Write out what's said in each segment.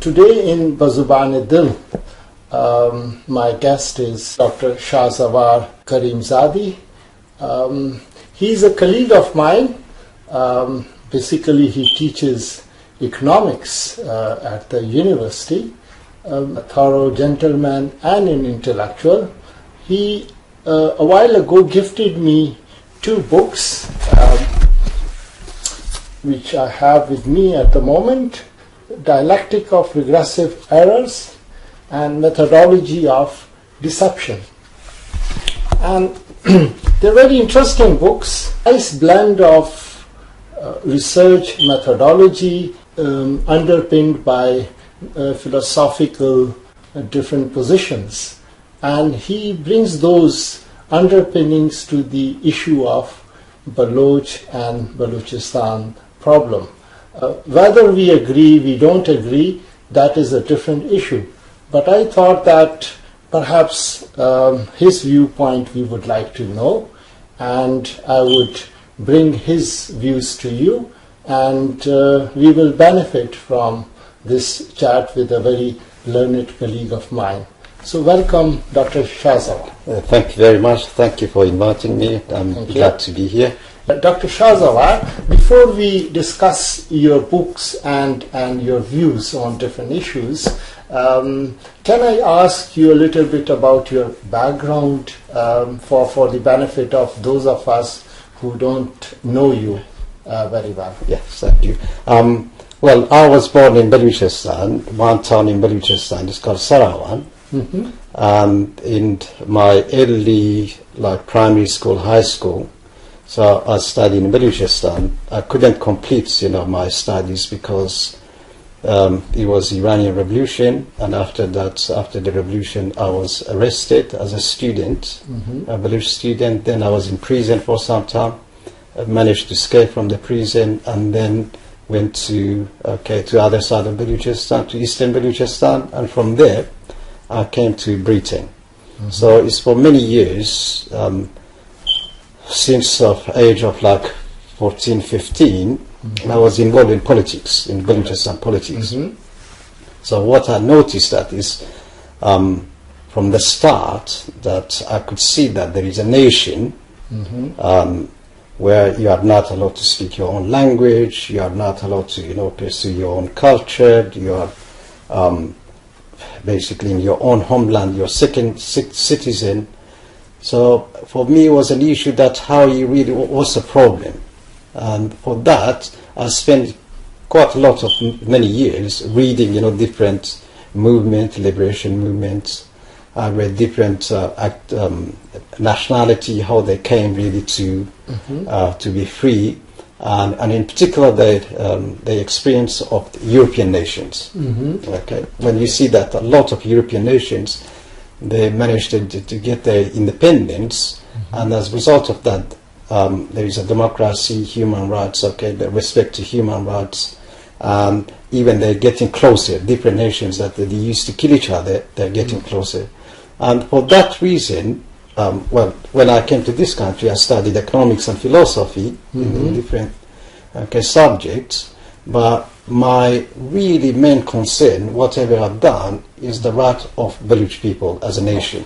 Today in Bazubane-Dil, my guest is Dr. Shahzavar Karimzadi. He's a colleague of mine. Basically, he teaches economics at the university, a thorough gentleman and an intellectual. He, a while ago, gifted me 2 books, which I have with me at the moment, Dialectic of Regressive Errors and Methodology of Deception. And they're very interesting books, nice blend of research methodology underpinned by philosophical different positions. And he brings those underpinnings to the issue of Baloch and Balochistan problem. Whether we agree, we don't agree, that is a different issue. But I thought that perhaps his viewpoint we would like to know, and I would bring his views to you, and we will benefit from this chat with a very learned colleague of mine. So welcome, Dr. Shahzavar. Thank you very much. Thank you for inviting me. I'm glad to be here. Dr. Shahzavar, before we discuss your books and your views on different issues, can I ask you a little bit about your background for the benefit of those of us who don't know you very well? Yes, thank you. Well, I was born in Balochistan, one town in Balochistan. It's called Sarawak. Mm-hmm. And in my early, primary school, high school, so I studied in Balochistan. I couldn't complete, my studies because it was the Iranian Revolution, and after the revolution, I was arrested as a student, a Baloch student. Then I was in prison for some time. I managed to escape from the prison, and then went to other side of Balochistan, to eastern Balochistan, and from there I came to Britain. So it's for many years, since of age of 14, 15, I was involved in politics, in Balochistan politics. So what I noticed that is, from the start, that I could see that there is a nation where you are not allowed to speak your own language, you are not allowed to, pursue your own culture, you are basically in your own homeland, you're second citizen. So for me it was an issue that how you really, what's the problem? And for that I spent quite a lot of many years reading, different movements, liberation movements. I read different nationality, how they came really to be free, and in particular the experience of the European nations. Okay, when you see that a lot of European nations, they managed to get their independence, and as a result of that, there is a democracy, human rights, the respect to human rights, and even they're getting closer. Different nations that they used to kill each other, they're getting closer. And for that reason, when I came to this country, I studied economics and philosophy in different subjects. But my really main concern, whatever I've done, is the right of Baloch people as a nation.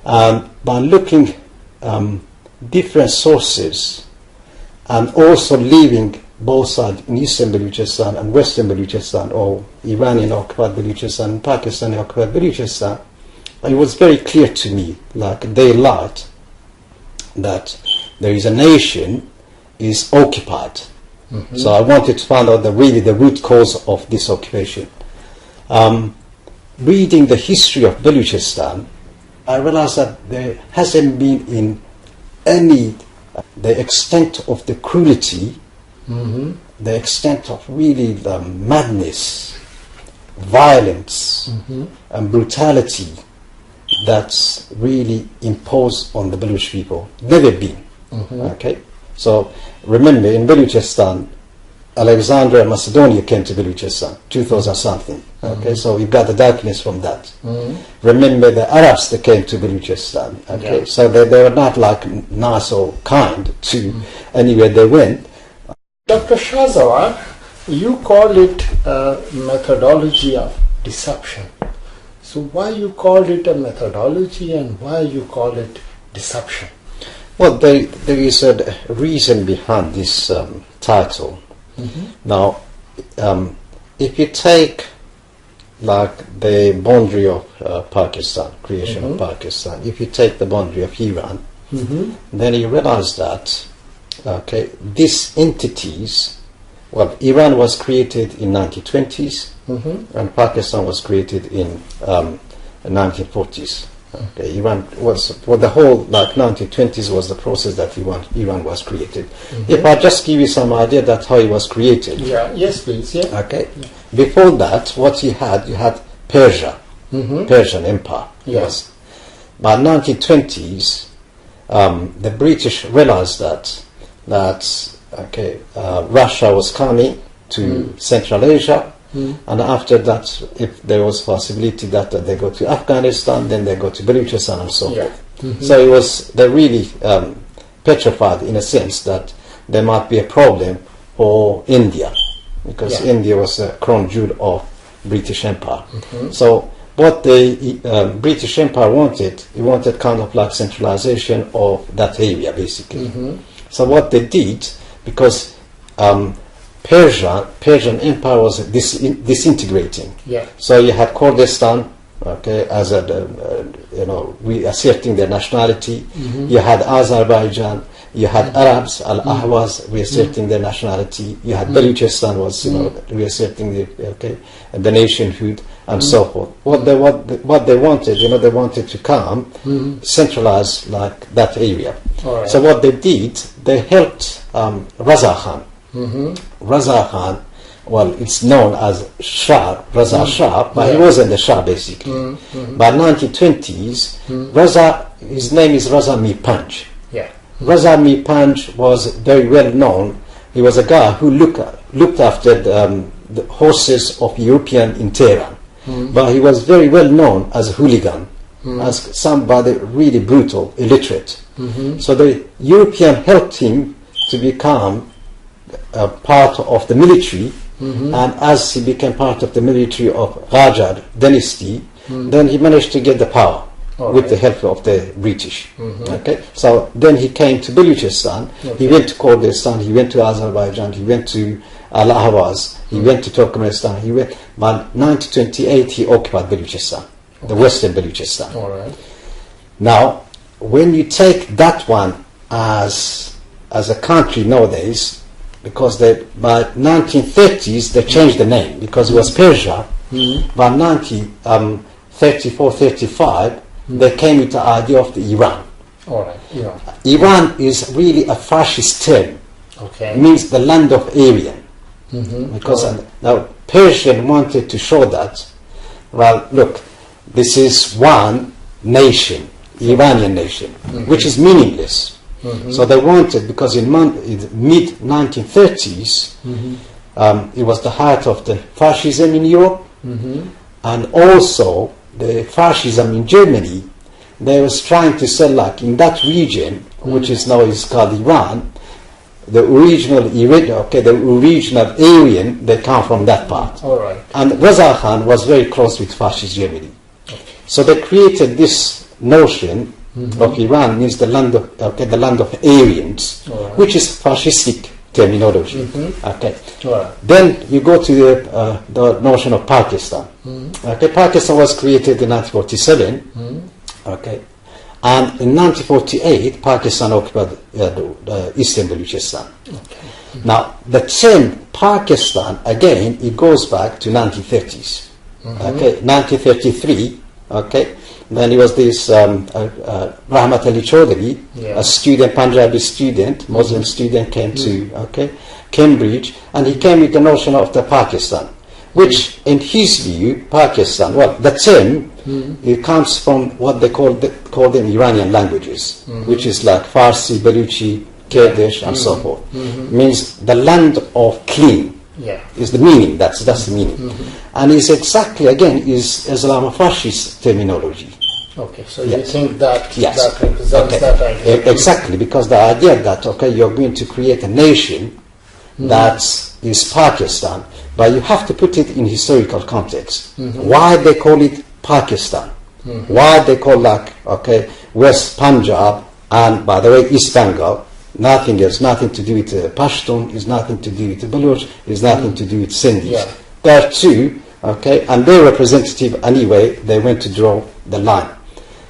By looking different sources, and also leaving both sides in eastern Balochistan and western Balochistan, or Iranian occupied Balochistan and Pakistani occupied Balochistan, it was very clear to me, like daylight, that there is a nation is occupied. So I wanted to find out the root cause of this occupation. Reading the history of Balochistan, I realized that there hasn't been in any the extent of the cruelty, the extent of really the madness, violence, and brutality that's really imposed on the Baloch people. Never been. Okay, so remember, in Balochistan, Alexander and Macedonia came to Balochistan, 2000 something. Okay, so you got the darkness from that. Remember the Arabs that came to Balochistan. Okay, so they were not nice or kind to anywhere they went. Dr. Shahzavar, you call it a methodology of deception. So why you called it a methodology and why you call it deception? Well, there is a reason behind this title. Now, if you take like the boundary of Pakistan, creation of Pakistan, if you take the boundary of Iran, then you realize that these entities, well, Iran was created in 1920s and Pakistan was created in 1940s. Okay, Iran was, for the whole, like 1920s was the process that Iran was created. If I just give you some idea that how it was created. Yeah. Yes, please. Yeah. Okay. Before that, what you had Persia, Persian Empire. Yes. By 1920s, the British realized that Russia was coming to Central Asia. And after that, if there was possibility that they go to Afghanistan, then they go to Balochistan and so forth. So they really petrified in a sense that there might be a problem for India, because India was a crown jewel of British Empire. So what the British Empire wanted, it wanted kind of like centralization of that area basically. So what they did, because Persian Empire was disintegrating. So you had Kurdistan, as reasserting their nationality. You had Azerbaijan. You had Arabs, Al-Ahwaz, reasserting their nationality. You had Balochistan was, reasserting the nationhood and so forth. What they wanted, they wanted to come, centralize like that area. So what they did, they helped Raza Khan. Raza Khan, well, it's known as Shah, Raza Shah, but he wasn't the Shah basically. By 1920s, his name is Raza Mir Panj. Raza Mir Panj was very well known. He was a guy who looked after the horses of European in Tehran. But he was very well known as a hooligan, as somebody really brutal, illiterate. So the European helped him to become part of the military, and as he became part of the military of Qajar dynasty, then he managed to get the power with the help of the British. So then he came to Balochistan, he went to Kurdistan, he went to Azerbaijan, he went to Al-Ahwaz, he went to Turkmenistan, by 1928 he occupied Balochistan, the western Balochistan. Now, when you take that one as a country nowadays, because by 1930s they changed the name because it was Persia. By 1934-35 they came with the idea of the Iran. Iran is really a fascist term. It means the land of Aryan. Because now Persian wanted to show that, well, look, this is one nation, Iranian nation, which is meaningless. So they wanted, because in mid-1930s, it was the height of the fascism in Europe, and also the fascism in Germany. They was trying to sell, like in that region, which is called Iran, the original Aryan, they come from that part. And Raza Khan was very close with fascist Germany. So they created this notion of Iran means the land of Aryans, right, which is fascistic terminology. Okay. Right. Then you go to the notion of Pakistan. Okay, Pakistan was created in 1947. Okay, and in 1948 Pakistan occupied the eastern Balochistan. Okay. Now the term Pakistan again, it goes back to 1930s. Okay, 1933. Okay. Then it was this Rahmat Ali Chaudhry, a student, Punjabi student, Muslim student, came to Cambridge, and he came with the notion of the Pakistan, which in his view, Pakistan, well, the term, it comes from what they call them Iranian languages, which is like Farsi, Baluchi, Kurdish, and so forth. Means the land of clean. Is the meaning, that's the meaning. And is exactly, again, is Islamofascist terminology. Okay, so you think that that represents that idea? Exactly, because the idea that, you're going to create a nation that is Pakistan, but you have to put it in historical context. Why they call it Pakistan? Why they call West Punjab and, by the way, East Bengal? Nothing else, nothing to do with Pashtun, is nothing to do with Baloch, is nothing to do with Sindhis. Yeah. There are two, and their representative anyway, they went to draw the line,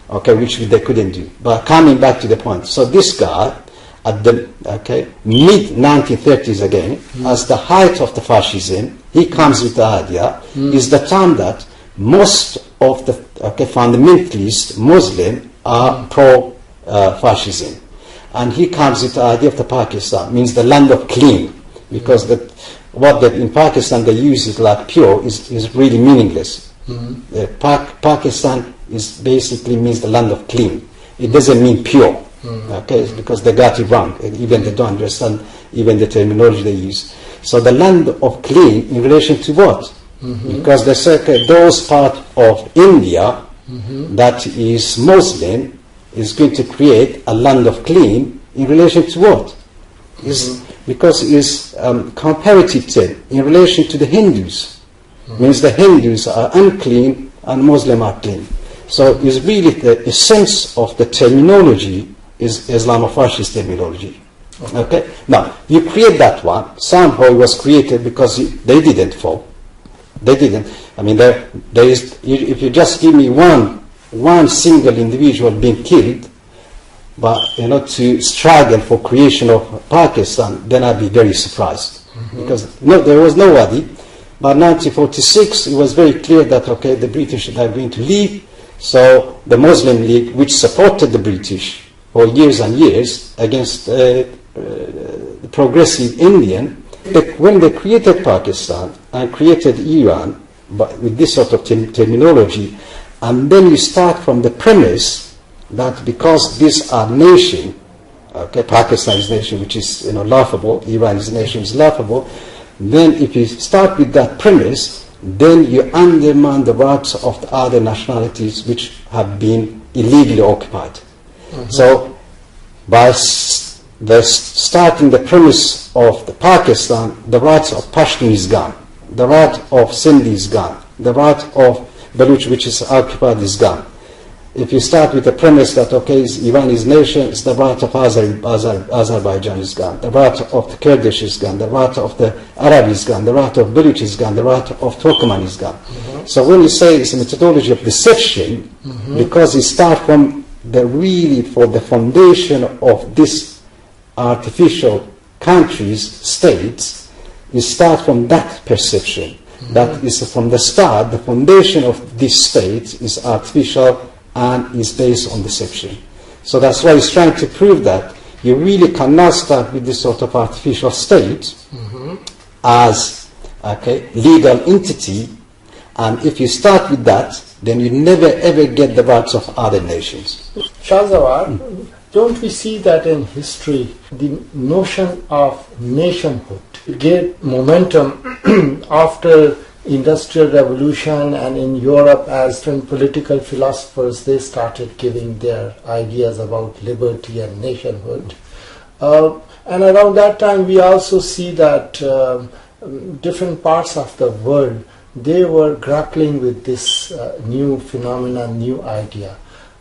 which they couldn't do. But coming back to the point, so this guy, at the mid-1930s again, as the height of the fascism, he comes with the idea, is the time that most of the fundamentalist Muslim are pro-fascism. And he comes with the idea of the Pakistan, means the land of clean, because in Pakistan they use it like pure is really meaningless. Pakistan is basically means the land of clean. It doesn't mean pure, because they got it wrong, and even they don't understand even the terminology they use. So the land of clean in relation to what? Because they say those part of India that is Muslim is going to create a land of clean in relation to what? Because it is comparative term in relation to the Hindus. Means the Hindus are unclean and Muslim are clean. So it's really the essence of the terminology is Islamofascist terminology. Okay. Now you create that one. Somehow it was created because they didn't fall. They didn't. I mean, there is. If you just give me one single individual being killed, but to struggle for creation of Pakistan, then I'd be very surprised, because there was nobody. But 1946, it was very clear that the British are going to leave. So the Muslim League, which supported the British for years and years against the progressive Indian, when they created Pakistan and created Iran, but with this sort of terminology. And then you start from the premise that because these are nation, Pakistan is nation, which is laughable, Iran is nation, is laughable. Then if you start with that premise, then you undermine the rights of the other nationalities which have been illegally occupied. So by starting the premise of the Pakistan, the rights of Pashtun is gone, the right of Sindhi is gone, the right of Baloch, which is occupied, is gone. If you start with the premise that Iran is nation, it's the right of Azerbaijan is gone, the right of the Kurdish is gone, the right of the Arab is gone, the right of Baloch is gone, the right of Turkmen is gone. So when you say it's a methodology of deception, because you start from for the foundation of this artificial countries, states, you start from that perception. That is from the start, the foundation of this state is artificial and is based on deception. So that's why he's trying to prove that you really cannot start with this sort of artificial state as legal entity, and if you start with that, then you never ever get the rights of other nations. Shahzavar, don't we see that in history the notion of nationhood gained momentum after Industrial Revolution, and in Europe as different political philosophers they started giving their ideas about liberty and nationhood. And around that time we also see that different parts of the world, they were grappling with this new phenomenon, new idea.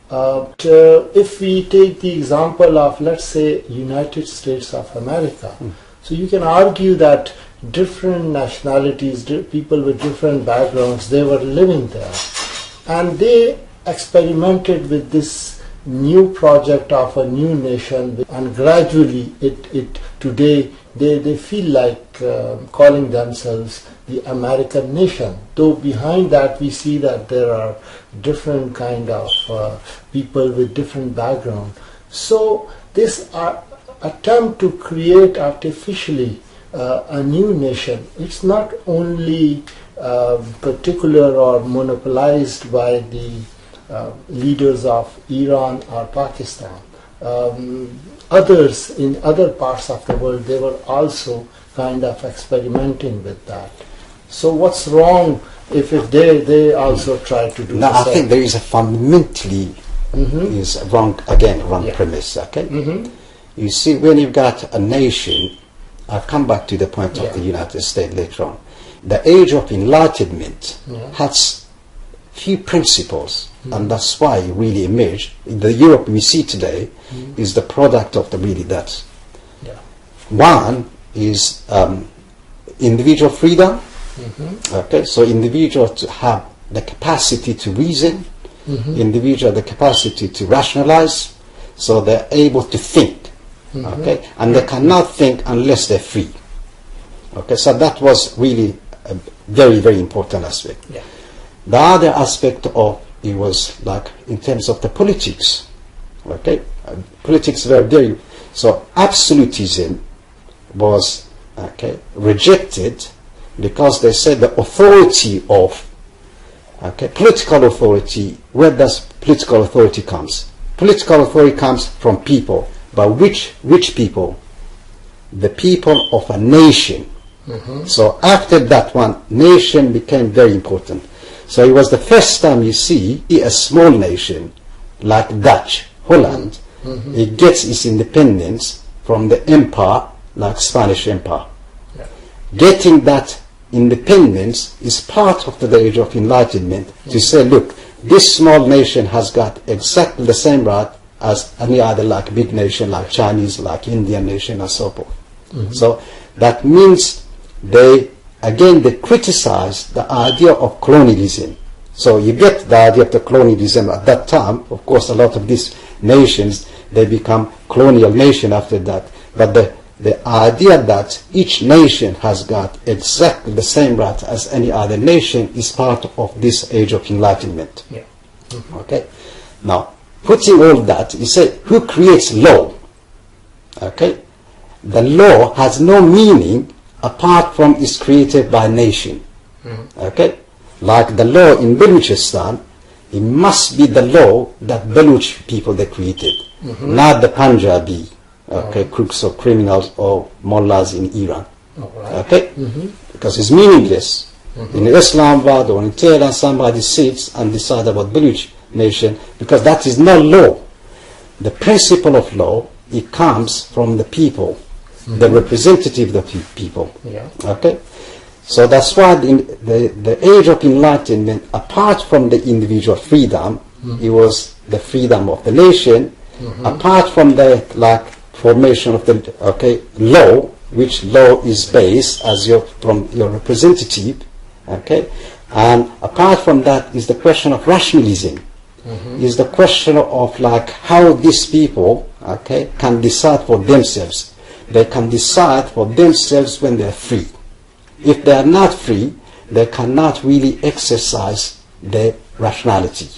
If we take the example of, let's say, United States of America, so you can argue that different nationalities, people with different backgrounds, they were living there, and they experimented with this new project of a new nation, and gradually today they feel like calling themselves the American nation, though behind that we see that there are different kind of people with different background. So this attempt to create artificially a new nation, it's not only particular or monopolized by the leaders of Iran or Pakistan. Others in other parts of the world, they were also kind of experimenting with that. So what's wrong if they also try to do no, the same? I think there is a fundamentally is wrong premise. You see, when you've got a nation I'll come back to the point of the United States later on. The Age of Enlightenment has few principles, and that's why it really emerged. The Europe we see today is the product of the really that. One is individual freedom. Okay, so individual to have the capacity to reason, individual the capacity to rationalize, so they're able to think. Okay, and they cannot think unless they're free. Okay, so that was really a very, very important aspect. The other aspect of it was like in terms of the politics. Okay, politics were very, so absolutism was rejected, because they said the authority of political authority, where does political authority comes? Political authority comes from people, but which people? The people of a nation. So after that one, nation became very important. So it was the first time you see a small nation like Dutch, Holland, it gets its independence from the empire like Spanish Empire. Getting that independence is part of the Age of Enlightenment, to say, look, this small nation has got exactly the same right as any other like big nation, like Chinese, like Indian nation, and so forth. So that means they criticize the idea of colonialism. So you get the idea of the colonialism at that time. Of course, a lot of these nations, they become colonial nation after that. But the idea that each nation has got exactly the same right as any other nation is part of this Age of Enlightenment. Okay. Now, putting all that, you say, who creates law? Okay. The law has no meaning apart from it's created by nation. Okay. Like the law in Baluchistan, it must be the law that Baloch people they created, not the Punjabi. Crooks or criminals or mullahs in Iran. Okay? Because it's meaningless. In Islamabad or in Tehran, somebody sits and decides about Baloch nation, because that is not law. The principle of law, it comes from the people, the representative of the people. Okay? So that's why the Age of Enlightenment, apart from the individual freedom, it was the freedom of the nation, apart from the formation of the law, which law is based as from your representative, and apart from that is the question of rationalism, is the question of how these people can decide for themselves. They can decide for themselves when they are free. If they are not free, they cannot really exercise their rationality.